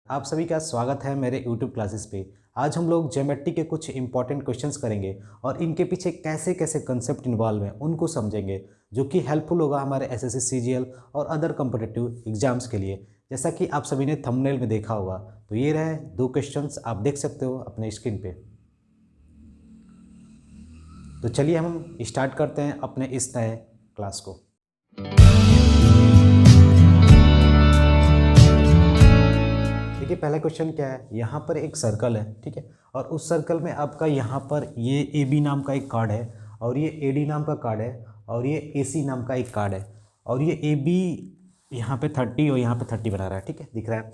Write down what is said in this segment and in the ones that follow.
आप सभी का स्वागत है मेरे YouTube क्लासेस पे। आज हम लोग ज्योमेट्री के कुछ इंपॉर्टेंट क्वेश्चंस करेंगे और इनके पीछे कैसे कैसे कंसेप्ट इन्वॉल्व हैं उनको समझेंगे, जो कि हेल्पफुल होगा हमारे एसएससी सीजीएल और अदर कॉम्पिटिटिव एग्जाम्स के लिए। जैसा कि आप सभी ने थंबनेल में देखा होगा, तो ये रहे 2 क्वेश्चंस, आप देख सकते हो अपने स्क्रीन पे। तो चलिए हम स्टार्ट करते हैं अपने इस नए क्लास को। देखिए पहला क्वेश्चन क्या है, यहाँ पर एक सर्कल है, ठीक है, और उस सर्कल में आपका यहाँ पर ये ए बी नाम का एक कार्ड है और ये ए डी नाम का कार्ड है और ये ए सी नाम का एक कार्ड है और ये ए बी यहाँ पे 30 और यहाँ पे 30 बना रहा है, ठीक है, दिख रहा है।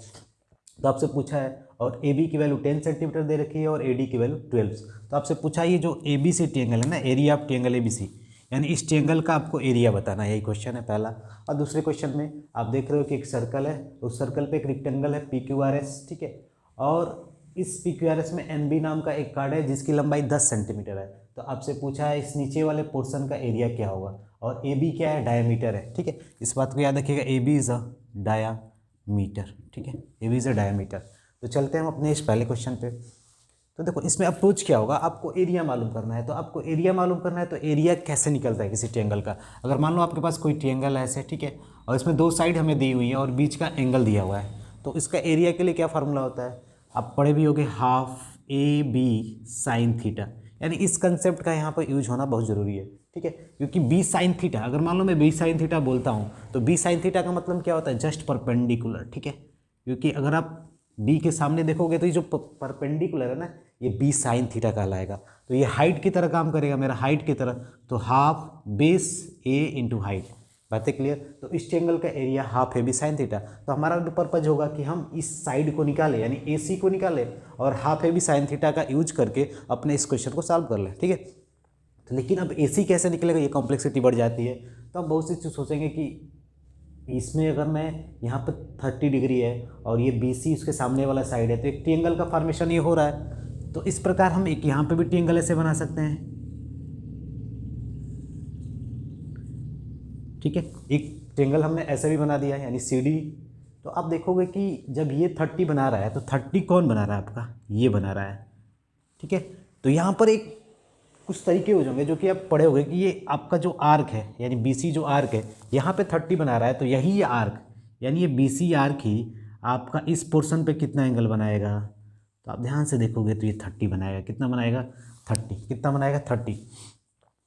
तो आपसे पूछा है और ए बी की वैल्यू 10 सेंटीमीटर दे रखी है और ए डी की वैल्यू 12। तो आपसे पूछा है ये जो ए बी सी ट्रायंगल है ना, area of triangle A B C, यानी इस ट्रायंगल का आपको एरिया बताना है, यही क्वेश्चन है पहला। और दूसरे क्वेश्चन में आप देख रहे हो कि एक सर्कल है, उस सर्कल पे एक रेक्टेंगल है पी क्यू आर एस, ठीक है, और इस पी क्यू आर एस में एन बी नाम का एक कार्ड है जिसकी लंबाई 10 सेंटीमीटर है। तो आपसे पूछा है इस नीचे वाले पोर्शन का एरिया क्या होगा, और ए बी क्या है, डायमीटर है, ठीक है, इस बात को याद रखिएगा, A B is a diameter, ठीक है, A B is a diameter. तो चलते हैं हम अपने इस पहले क्वेश्चन पे। तो देखो इसमें अप्रोच क्या होगा, आपको एरिया मालूम करना है। तो आपको एरिया मालूम करना है तो एरिया कैसे निकलता है किसी ट्रायंगल का। अगर मान लो आपके पास कोई ट्रायंगल है ऐसे, ठीक है, और इसमें 2 साइड हमें दी हुई है और बीच का एंगल दिया हुआ है, तो इसका एरिया के लिए क्या फार्मूला होता है, आप पढ़े भी होगे, half A B sine theta. यानी इस कंसेप्ट का यहाँ पर यूज होना बहुत ज़रूरी है, ठीक है, क्योंकि बी साइन थीटा, अगर मान लो मैं बी साइन थीटा बोलता हूँ तो बी साइन थीटा का मतलब क्या होता है, जस्ट परपेंडिकुलर, ठीक है, क्योंकि अगर आप बी के सामने देखोगे तो ये जो परपेंडिकुलर है ना, ये बी साइन थीटा कहलाएगा। तो ये हाइट की तरह काम करेगा, मेरा हाइट की तरह, तो हाफ बेस ए इंटू हाइट। बातें क्लियर। तो इस ट्रायंगल का एरिया हाफ है बी साइन थीटा। तो हमारा जो पर्पज होगा कि हम इस साइड को निकालें, यानी ए सी को निकालें और हाफ है बी साइन थीटा का यूज करके अपने इस क्वेश्चन को सॉल्व कर लें, ठीक है। तो लेकिन अब ए सी कैसे निकलेगा, ये कॉम्प्लेक्सिटी बढ़ जाती है। तो हम बहुत सी चीज़ सोचेंगे कि इसमें अगर मैं यहाँ पर 30 डिग्री है और ये बी सी उसके सामने वाला साइड है, तो एक ट्रायंगल का फॉर्मेशन ये हो रहा है। तो इस प्रकार हम एक यहाँ पे भी ट्रायंगल ऐसे बना सकते हैं, ठीक है, एक ट्रायंगल हमने ऐसे भी बना दिया है, यानी सी डी। तो आप देखोगे कि जब ये 30 बना रहा है तो 30 कौन बना रहा है, आपका ये बना रहा है, ठीक है। तो यहाँ पर एक कुछ तरीके हो जाएंगे जो कि आप पढ़े होंगे कि ये आपका जो आर्क है, यानी बी सी जो आर्क है, यहाँ पे 30 बना रहा है, तो यही ये आर्क, यानी ये बी सी आर्क ही आपका इस पोर्शन पे कितना एंगल बनाएगा। तो आप ध्यान से देखोगे तो ये 30 बनाएगा, कितना बनाएगा, 30, कितना बनाएगा, 30।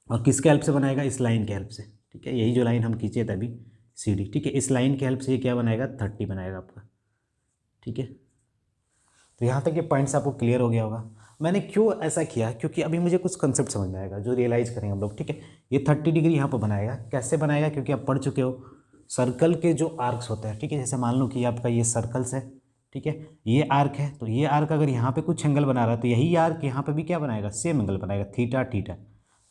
और किसके हेल्प से बनाएगा, इस लाइन के हेल्प से, ठीक है, यही जो लाइन हम खींचे तभी सी डी, ठीक है, इस लाइन के हेल्प से ये क्या बनाएगा, 30 बनाएगा आपका, ठीक है। तो यहाँ तक ये पॉइंट्स आपको क्लियर हो गया होगा। मैंने क्यों ऐसा किया, क्योंकि अभी मुझे कुछ कंसेप्ट समझ में आएगा जो रियलाइज़ करेंगे हम लोग, ठीक है। ये 30 डिग्री यहाँ पर बनाएगा, कैसे बनाएगा, क्योंकि आप पढ़ चुके हो सर्कल के जो आर्क्स होते हैं, ठीक है। जैसे मान लो कि आपका ये सर्कल्स है, ठीक है, ये आर्क है, तो ये आर्क अगर यहाँ पे कुछ एंगल बना रहा है तो यही आर्क यहाँ पे भी क्या बनाएगा, सेम एंगल बनाएगा, थीटा थीटा।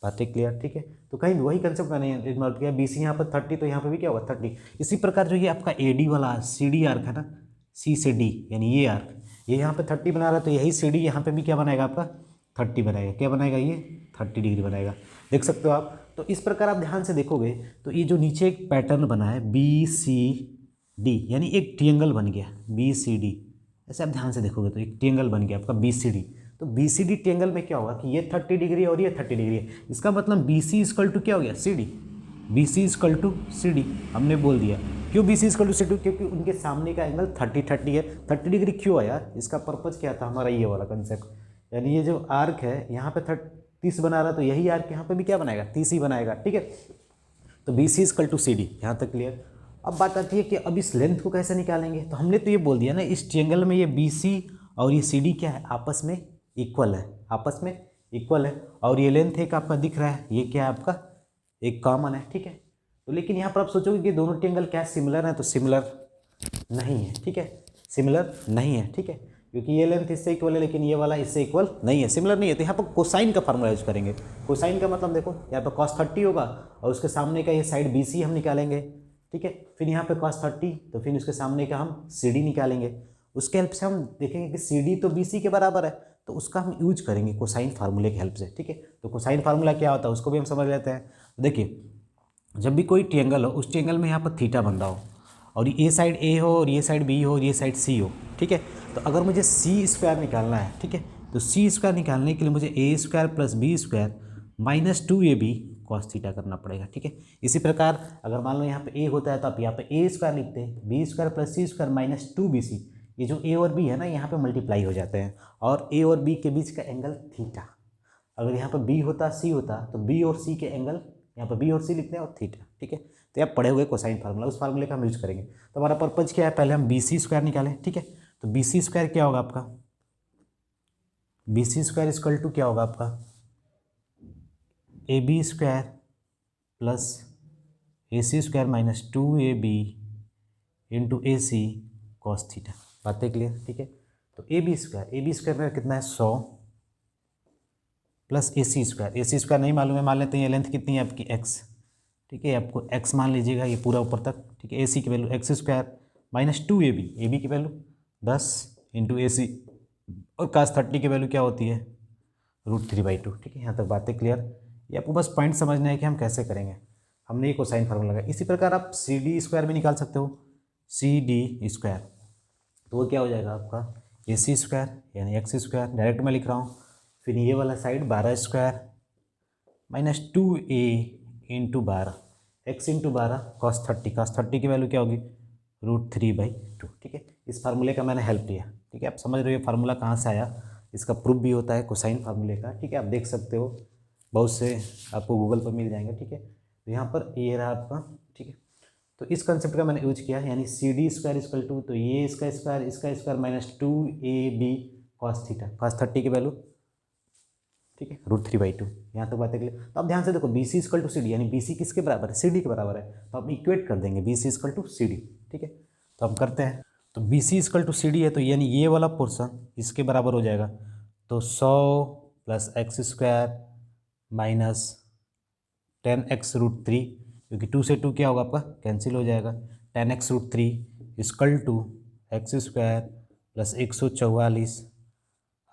बातें क्लियर, ठीक है। तो कहीं भी वही कंसेप्ट का नहीं इन्वॉल्व किया, बी सी यहाँ पर 30, तो यहाँ पे भी क्या होगा, 30। इसी प्रकार जो ये आपका ए डी वाला सी डी आर्क है ना, सी से डी, यानी ये आर्क, ये यहाँ पे 30 बना रहा है, तो यही सी डी यहाँ पे भी क्या बनाएगा, आपका 30 बनाएगा, क्या बनाएगा, ये 30 डिग्री बनाएगा, देख सकते हो आप। तो इस प्रकार आप ध्यान से देखोगे तो ये जो नीचे एक पैटर्न बना है बी सी डी, यानी एक ट्रायंगल बन गया बी सी डी। ऐसे आप ध्यान से देखोगे तो एक ट्रायंगल बन गया आपका बी सी डी। तो बी सी डी ट्रायंगल में क्या होगा कि ये 30 डिग्री और ये 30 डिग्री है, इसका मतलब बी सी इक्वल टू क्या हो गया, C D, B C equal to C D हमने बोल दिया। क्यों B C equal to C D, क्योंकि उनके सामने का एंगल 30 है। 30 डिग्री क्यों आया, इसका पर्पज़ क्या था हमारा, ये वाला कंसेप्ट, यानी ये जो आर्क है यहाँ पे 30 बना रहा है, तो यही आर्क यहाँ पे भी क्या बनाएगा, 30 ही बनाएगा, ठीक है। तो B C equal to C D, यहाँ तक क्लियर। अब बात आती है कि अब इस लेंथ को कैसे निकालेंगे। तो हमने तो ये बोल दिया ना, इस ट्रायंगल में ये बी सी और ये सी डी क्या है, आपस में इक्वल है, आपस में इक्वल है, और ये लेंथ एक आपका दिख रहा है, ये क्या है आपका एक कॉमन है, ठीक है। तो लेकिन यहाँ पर आप सोचोगे कि दोनों ट्रायंगल क्या सिमिलर है, तो सिमिलर नहीं है, ठीक है, सिमिलर नहीं है, ठीक है, क्योंकि ये लेंथ इससे इक्वल है लेकिन ये वाला इससे इक्वल नहीं है, सिमिलर नहीं है। तो यहाँ पर कोसाइन का फार्मूला यूज करेंगे। कोसाइन का मतलब देखो, यहाँ पर cos 30 होगा और उसके सामने का ये साइड बी सी हम निकालेंगे, ठीक है, फिर यहाँ पे cos 30, तो फिर उसके सामने का हम सी डी निकालेंगे। उसके हेल्प से हम देखेंगे कि सी डी तो बी सी के बराबर है, तो उसका हम यूज करेंगे कोसाइन फार्मूले की हेल्प से, ठीक है। तो कोसाइन फार्मूला क्या होता है उसको भी हम समझ लेते हैं। देखिए जब भी कोई ट्रायंगल हो, उस ट्रायंगल में यहाँ पर थीटा बन रहा हो और ये साइड ए हो और ये साइड बी हो और ये साइड सी हो, ठीक है। तो अगर मुझे सी स्क्वायर निकालना है, ठीक है, तो सी स्क्वायर निकालने के लिए मुझे A square plus B square minus 2ab cos theta करना पड़ेगा, ठीक है। इसी प्रकार अगर मान लो यहाँ पे ए होता है तो आप यहाँ पे ए स्क्वायर लिखते हैं, बी स्क्वायर प्लस सी स्क्वायर माइनस 2bc, ये जो ए और बी है ना यहाँ पे मल्टीप्लाई हो जाते हैं और ए और बी के बीच का एंगल थीटा। अगर यहाँ पर बी होता सी होता तो बी और सी के एंगल, यहाँ पर बी और सी लिखते हैं और थीटा, ठीक है। तो आप पढ़े हुए कोसाइन फार्मूला, उस फार्मूले का हम यूज करेंगे। तो हमारा पर्पज क्या है, पहले हम बी सी स्क्वायर निकालें, ठीक है। तो बी सी स्क्वायर क्या होगा आपका, B C square equal to क्या होगा आपका, A B square plus A C square minus 2ab into A C cos theta. बातें क्लियर, ठीक है। तो ए बी स्क्वायर में कितना है 100 प्लस ए सी स्क्वायर नहीं मालूम है, मान लेते हैं ये लेंथ कितनी है आपकी x, ठीक है। आपको x मान लीजिएगा ये पूरा ऊपर तक, ठीक है। ए सी की value X square minus 2ab, A B की वैल्यू 10 इंटू ए सी और कास 30 की वैल्यू क्या होती है √3/2, ठीक है। यहाँ तक बातें क्लियर। ये आपको बस पॉइंट समझना है कि हम कैसे करेंगे। हमने ये कोसाइन फार्मूला लगाया। इसी प्रकार आप सी डी स्क्वायर भी निकाल सकते हो, सी डी स्क्वायर, तो वो क्या हो जाएगा आपका ए सी स्क्वायर यानी एक्स स्क्वायर, डायरेक्ट मैं लिख रहा हूँ। फिर ये वाला side 12 square minus 2a into 12 x into 12 cos 30 की वैल्यू क्या होगी √3/2, ठीक है। इस फार्मूले का मैंने हेल्प लिया, ठीक है। आप समझ रहे हो ये फार्मूला कहाँ से आया, इसका प्रूफ भी होता है कोसाइन फार्मूले का, ठीक है। आप देख सकते हो, बहुत से आपको गूगल पर मिल जाएंगे, ठीक है। तो यहाँ पर ये रहा आपका, ठीक है। तो इस कंसेप्ट का मैंने यूज किया, यानी C D square equal to, तो ये इसका square minus 2ab cos theta, cos 30 की वैल्यू, ठीक है, √3/2। यहाँ तक बातें क्लियर। तो आप ध्यान से देखो, B C equal to C D, यानी बी सी किसके बराबर है, सी डी के बराबर है, तो आप इक्वेट कर देंगे B C equal to C D, ठीक है। तो हम करते हैं, तो B C equal to C D है, तो यानी ये वाला पोर्सन इसके बराबर हो जाएगा। तो 100 plus x square minus 10x√3, क्योंकि 2 से 2 क्या होगा आपका कैंसिल हो जाएगा, 10x√3 equal to X square plus 144।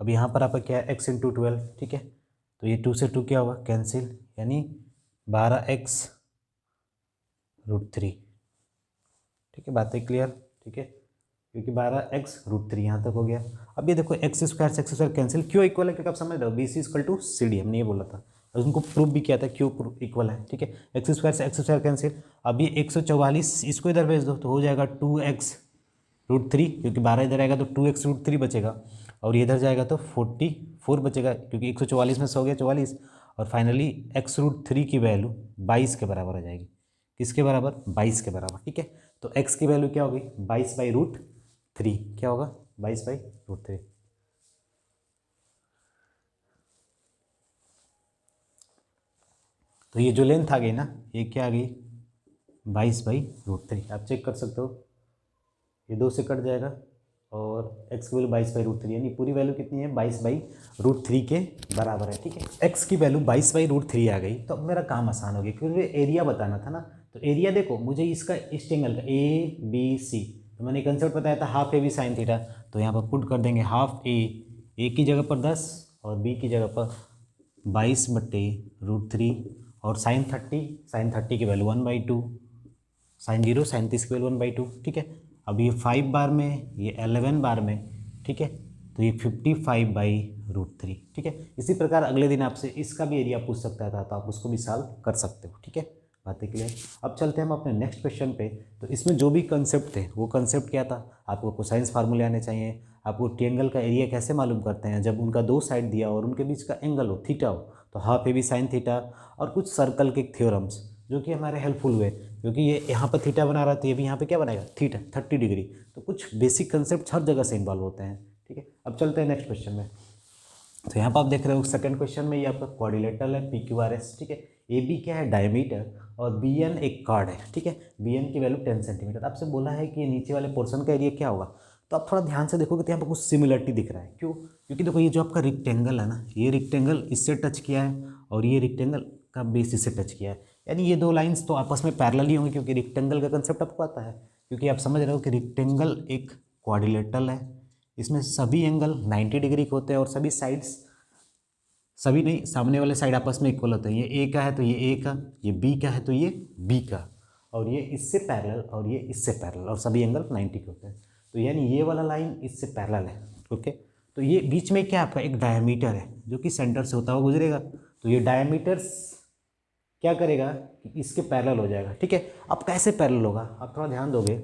अब यहाँ पर आपका क्या है x इंटू 12, ठीक है। तो ये 2 से 2 क्या होगा कैंसिल, यानी 12x√3, ठीक है। बातें क्लियर, ठीक है, क्योंकि 12x√3 यहाँ तक हो गया। अब ये देखो एक्स स्क्वायर से एक्स स्क्वायर कैंसिल, क्यों इक्वल है, क्योंकि आप समझ रहे हो B C equal to C D, हमने ये बोला था और उनको प्रूफ भी किया था क्यों इक्वल है, ठीक है। एक्स स्क्वायर से एक्स स्क्वायर कैंसिल, अब ये 144 इसको इधर भेज दो तो हो जाएगा 2x√3, क्योंकि 12 इधर आएगा तो 2x√3 बचेगा और ये इधर जाएगा तो 44 बचेगा, क्योंकि 144 में 100 गया 44, और फाइनली x√3 की वैल्यू 22 के बराबर हो जाएगी। किसके बराबर, 22 के बराबर, ठीक है। तो x की वैल्यू क्या होगी 22/√3, क्या होगा 22/√3। तो ये जो लेंथ आ गई ना, ये क्या आ गई 22/√3। आप चेक कर सकते हो, ये 2 से कट जाएगा और x की वैल्यू 22/√3, यानी पूरी वैल्यू कितनी है 22/√3 के बराबर है, ठीक है। x की वैल्यू 22/√3 आ गई, तो अब मेरा काम आसान हो गया, क्योंकि एरिया बताना था ना। तो एरिया देखो, मुझे इसका इस ट्रायंगल का ए बी सी, तो मैंने कंसेप्ट बताया था half A B sine theta, तो यहाँ पर पुट कर देंगे हाफ ए की जगह पर 10 और बी की जगह पर 22/√3 और साइन 30 की वैल्यू 1/2, साइन 0 साइन 30 की वैल्यू 1/2, ठीक है। अब ये 5 बार में, ये 11 बार में, ठीक है। तो ये 55/√3, ठीक है। इसी प्रकार अगले दिन आपसे इसका भी एरिया पूछ सकता था, तो आप उसको भी सॉल्व कर सकते हो, ठीक है। बातें क्लियर। अब चलते हैं हम अपने नेक्स्ट क्वेश्चन पे। तो इसमें जो भी कंसेप्ट थे वो कंसेप्ट क्या था, आपको कोसाइंस फार्मूले आने चाहिए, आपको ट्रायंगल का एरिया कैसे मालूम करते हैं, जब उनका 2 साइड दिया और उनके बीच का एंगल हो थीटा हो, तो half A B sine theta, और कुछ सर्कल के थ्योरम्स जो कि हमारे हेल्पफुल हुए, क्योंकि ये यहाँ पर थीटा बना रहा है तो ये भी यहाँ पे क्या बनाएगा थीटा 30 डिग्री। तो कुछ बेसिक कंसेप्ट हर जगह से इन्वॉल्व होते हैं, ठीक है। अब चलते हैं नेक्स्ट क्वेश्चन में। तो यहाँ पर आप देख रहे हो सेकंड क्वेश्चन में ये आपका क्वाड्रिलेटरल है PQRS, ठीक है। ए बी क्या है डायमीटर और BN एक कार्ड है, ठीक है। BN की वैल्यू 10 सेंटीमीटर। आपसे बोला है कि नीचे वाले पोर्शन का एरिया क्या होगा, तो आप थोड़ा ध्यान से देखोगे तो यहाँ पर कुछ सिमिलरिटी दिख रहा है। क्यों, क्योंकि देखो ये जो आपका रेक्टेंगल है ना, ये रेक्टेंगल इससे टच किया है और ये रेक्टेंगल का बेस इससे टच किया है, यानी ये 2 लाइंस तो आपस में पैरेलल ही होंगे, क्योंकि रेक्टेंगल का कंसेप्ट आपको आता है। क्योंकि आप समझ रहे हो कि रेक्टेंगल एक क्वाड्रिलेटरल है, इसमें सभी एंगल 90 डिग्री के होते हैं और सभी साइड्स, सभी नहीं, सामने वाले साइड आपस में इक्वल होते हैं। ये ए का है तो ये ए का, ये बी का है तो ये बी का, और ये इससे पैरेलल और ये इससे पैरेलल, और सभी एंगल 90 के होते हैं। तो यानी ये वाला लाइन इससे पैरेलल है। ओके, तो ये बीच में क्या आपका एक डायमीटर है जो कि सेंटर से होता हुआ गुजरेगा। तो ये डायमीटर क्या करेगा कि इसके पैरेलल हो जाएगा। ठीक है, अब कैसे पैरेलल होगा आप थोड़ा ध्यान दोगे,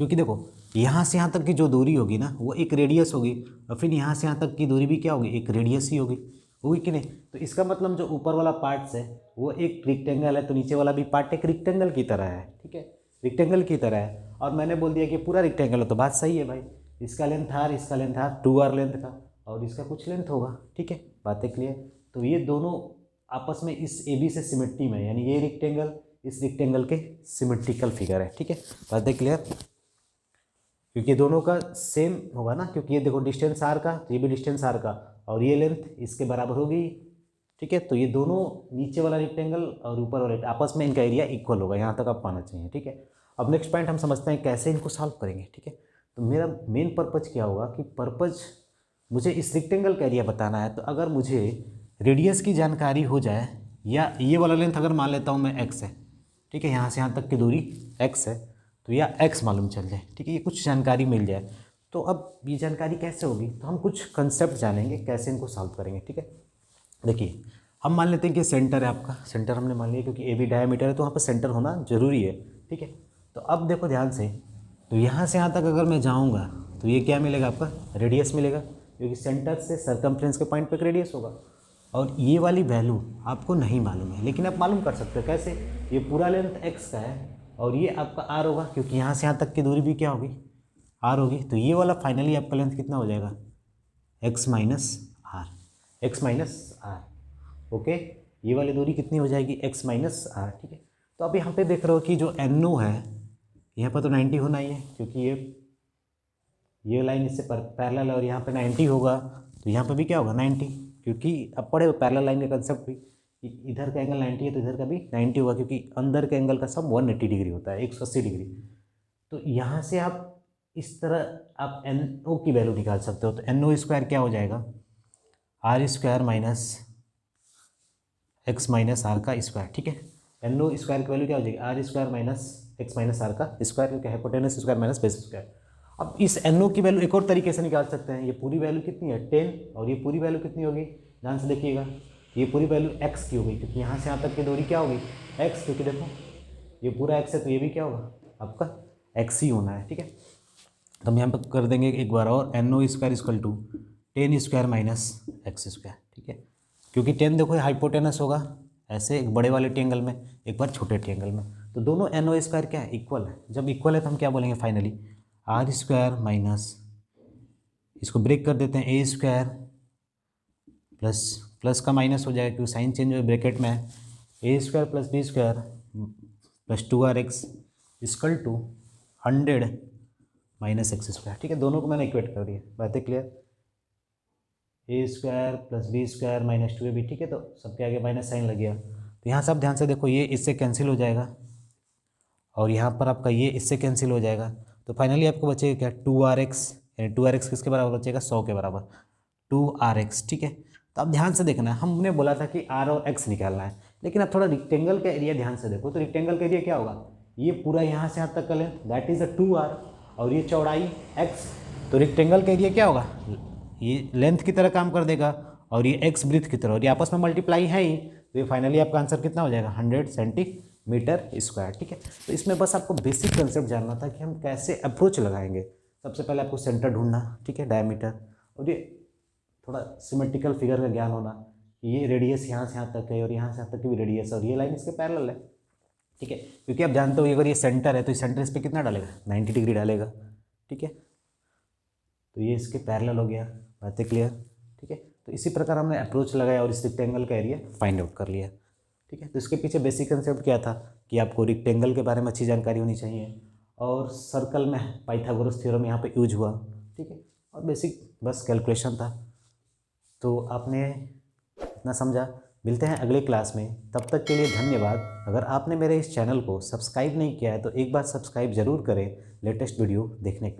क्योंकि देखो यहाँ से यहाँ तक की जो दूरी होगी ना वो एक रेडियस होगी, और फिर यहाँ से यहाँ तक की दूरी भी क्या होगी, एक रेडियस ही होगी कि नहीं। तो इसका मतलब जो ऊपर वाला पार्ट्स है वो एक रेक्टेंगल है, तो नीचे वाला भी पार्ट एक रेक्टेंगल की तरह है। ठीक है, रेक्टेंगल की तरह है, और मैंने बोल दिया कि पूरा रेक्टेंगल है, तो बात सही है भाई। इसका लेंथ आर, इसका लेंथ आर 2r लेंथ का, और इसका कुछ लेंथ होगा। ठीक है, बातें क्लियर। तो ये दोनों आपस में इस ए बी से सिमेट्री में, यानी ये रेक्टेंगल इस रेक्टेंगल के सिमेट्रिकल फिगर है। ठीक है, बातें क्लियर, क्योंकि दोनों का सेम होगा ना, क्योंकि ये देखो डिस्टेंस आर का, तो ये भी डिस्टेंस आर का, और ये लेंथ इसके बराबर होगी। ठीक है, तो ये दोनों नीचे वाला रेक्टेंगल और ऊपर वाला आपस में इनका एरिया इक्वल होगा, यहाँ तक आप पाना चाहिए। ठीक है, अब नेक्स्ट पॉइंट हम समझते हैं कैसे इनको सॉल्व करेंगे। ठीक है, तो मेरा मेन पर्पज क्या होगा कि पर्पज मुझे इस रेक्टेंगल का एरिया बताना है। तो अगर मुझे रेडियस की जानकारी हो जाए, या ये वाला लेंथ अगर मान लेता हूँ मैं x है, ठीक है, यहाँ से यहाँ तक की दूरी x है, तो या x मालूम चल जाए। ठीक है, ये कुछ जानकारी मिल जाए, तो अब ये जानकारी कैसे होगी, तो हम कुछ कंसेप्ट जानेंगे कैसे इनको सॉल्व करेंगे। ठीक है, देखिए हम मान लेते हैं कि सेंटर है आपका, सेंटर हमने मान लिया क्योंकि ए बी डायमीटर है, तो वहाँ पर सेंटर होना जरूरी है। ठीक है, तो अब देखो ध्यान से, तो यहाँ से यहाँ तक अगर मैं जाऊँगा तो ये क्या मिलेगा, आपका रेडियस मिलेगा, क्योंकि सेंटर से सर्कमफ्रेंस के पॉइंट पे एक रेडियस होगा। और ये वाली वैल्यू आपको नहीं मालूम है, लेकिन आप मालूम कर सकते हो कैसे, ये पूरा लेंथ x का है और ये आपका r होगा, क्योंकि यहाँ से यहाँ तक की दूरी भी क्या होगी, r होगी। तो ये वाला फाइनली आपका लेंथ कितना हो जाएगा, x माइनस आर। ओके, ये वाली दूरी कितनी हो जाएगी, x माइनस आर। ठीक है, तो अब यहाँ पे देख रहे हो कि जो NO है यहाँ पर तो 90 होना ही है, क्योंकि ये लाइन इससे पैरेलल है, और यहाँ पे 90 होगा, तो यहाँ पे भी क्या होगा 90, क्योंकि अब पढ़े पैरेलल लाइन का कंसेप्ट भी, इधर का एंगल 90 है तो इधर का भी 90 होगा, क्योंकि अंदर के एंगल का सब 180 डिग्री होता है, 180 डिग्री। तो यहाँ से आप इस तरह आप NO की वैल्यू निकाल सकते हो। तो NO स्क्वायर क्या हो जाएगा, R square minus X minus R का स्क्वायर। ठीक है, NO स्क्वायर की वैल्यू क्या हो जाएगी, R square minus X minus R का स्क्वायर, क्योंकि hypotenuse square minus base square. अब इस NO की वैल्यू एक और तरीके से निकाल सकते हैं। ये पूरी वैल्यू कितनी है 10, और ये पूरी वैल्यू कितनी होगी, ध्यान से देखिएगा, ये पूरी वैल्यू x की होगी, क्योंकि यहाँ से यहाँ तक की दूरी क्या होगी x, क्योंकि देखो ये पूरा x है, तो ये भी क्या होगा आपका x ही होना है। ठीक है, तो हम यहाँ पर कर देंगे एक बार और, NO square equal to 10 square minus X square. ठीक है, क्योंकि 10 देखो हाइपोटेनस होगा ऐसे एक बड़े वाले ट्रायंगल में, एक बार छोटे ट्रायंगल में, तो दोनों NO स्क्वायर क्या है, इक्वल है। जब इक्वल है तो हम क्या बोलेंगे फाइनली, आर स्क्वायर माइनस, इसको ब्रेक कर देते हैं, ए स्क्वायर प्लस प्लस का माइनस हो जाएगा क्योंकि साइन चेंज हो ब्रैकेट में है, A square plus B square plus 2rx equal to 100 minus X square. ठीक है, दोनों को मैंने इक्वेट कर दिया, बातें clear. A square plus B square minus 2ab। ठीक है, तो सबके आगे माइनस साइन लग गया, तो यहाँ सब ध्यान से देखो, ये इससे कैंसिल हो जाएगा, और यहाँ पर आपका ये इससे कैंसिल हो जाएगा, तो फाइनली आपको बचेगा क्या 2rx, यानी 2rx किसके बराबर बचेगा, 100 के बराबर 2rx। ठीक है, तो अब ध्यान से देखना, हमने बोला था कि r और x निकालना है, लेकिन अब थोड़ा रेक्टेंगल का एरिया ध्यान से देखो, तो रेक्टेंगल का एरिया क्या होगा, ये पूरा यहाँ से यहाँ तक का लेंथ दैट इज 2r, और ये चौड़ाई x, तो रेक्टेंगल का एरिया क्या होगा, ये लेंथ की तरह काम कर देगा, और ये x ब्रीथ की तरह, और ये आपस में मल्टीप्लाई है ही, तो ये फाइनली आपका आंसर कितना हो जाएगा 100 सेंटीमीटर स्क्वायर। ठीक है, तो इसमें बस आपको बेसिक कंसेप्ट जानना था कि हम कैसे अप्रोच लगाएंगे। सबसे पहले आपको सेंटर ढूंढना, ठीक है, डायमीटर, और ये थोड़ा सिमेट्रिकल फिगर का ज्ञान होना, ये रेडियस यहाँ से यहाँ तक है और यहाँ से यहाँ तक की भी रेडियस, और ये लाइन इसके पैरेलल है। ठीक है, क्योंकि आप जानते हो अगर ये सेंटर है तो ये सेंटर इस पर कितना डालेगा 90 डिग्री डालेगा। ठीक है, तो ये इसके पैरेलल हो गया, बातें क्लियर। ठीक है, तो इसी प्रकार हमने अप्रोच लगाया और इस रेक्टेंगल का एरिया फाइंड आउट कर लिया। ठीक है, तो इसके पीछे बेसिक कंसेप्ट क्या था कि आपको रेक्टेंगल के बारे में अच्छी जानकारी होनी चाहिए, और सर्कल में पाइथागोरस थ्योरम यहाँ पे यूज हुआ। ठीक है, और बेसिक बस कैलकुलेशन था। तो आपने इतना समझा, मिलते हैं अगले क्लास में, तब तक के लिए धन्यवाद। अगर आपने मेरे इस चैनल को सब्सक्राइब नहीं किया है तो एक बार सब्सक्राइब ज़रूर करें लेटेस्ट वीडियो देखने के लिए।